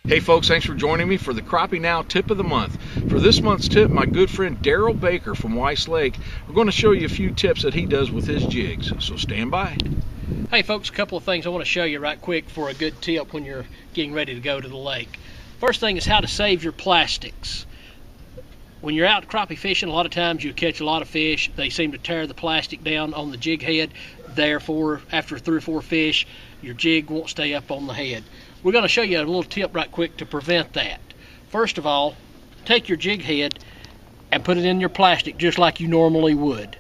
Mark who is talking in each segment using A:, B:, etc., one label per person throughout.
A: Hey folks, thanks for joining me for the Crappie Now tip of the month. For this month's tip, my good friend Daryl Baker from Weiss Lake, we're going to show you a few tips that he does with his jigs, so stand by.
B: Hey folks, a couple of things I want to show you right quick for a good tip when you're getting ready to go to the lake. First thing is how to save your plastics. When you're out crappie fishing, a lot of times you catch a lot of fish. They seem to tear the plastic down on the jig head. Therefore, after 3 or 4 fish, your jig won't stay up on the head. We're going to show you a little tip right quick to prevent that. First of all, take your jig head and put it in your plastic just like you normally would.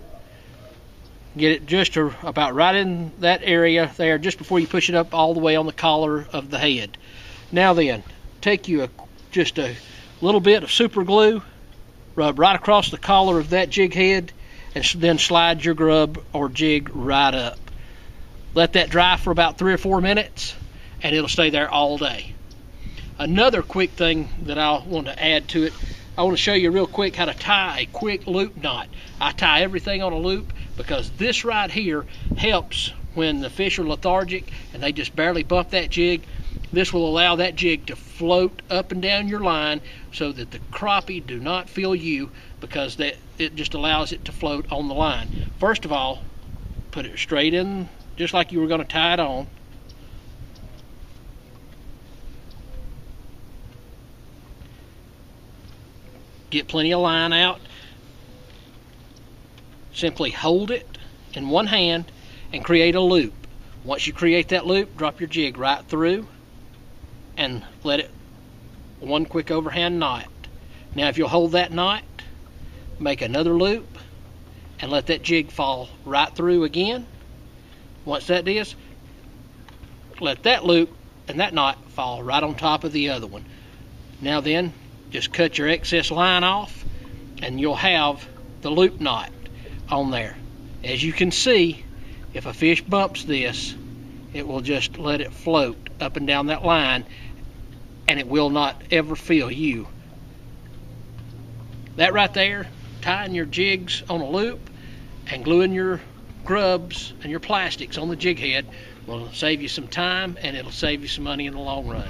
B: Get it just about right in that area there, just before you push it up all the way on the collar of the head. Now then, take you just a little bit of super glue, rub right across the collar of that jig head, and then slide your grub or jig right up. Let that dry for about 3 or 4 minutes, and it'll stay there all day. Another quick thing that I want to add to it, I want to show you real quick how to tie a quick loop knot. I tie everything on a loop because this right here helps when the fish are lethargic and they just barely bump that jig. This will allow that jig to float up and down your line so that the crappie do not feel you, because it just allows it to float on the line. First of all, put it straight in just like you were going to tie it on. Get plenty of line out. Simply hold it in one hand and create a loop. Once you create that loop, drop your jig right through and let it one quick overhand knot. Now if you'll hold that knot, make another loop and let that jig fall right through again. Once that is, let that loop and that knot fall right on top of the other one. Now then, just cut your excess line off and you'll have the loop knot on there. As you can see, if a fish bumps this, it will just let it float up and down that line and it will not ever feel you. That right there, tying your jigs on a loop and gluing your grubs and your plastics on the jig head will save you some time, and it'll save you some money in the long run.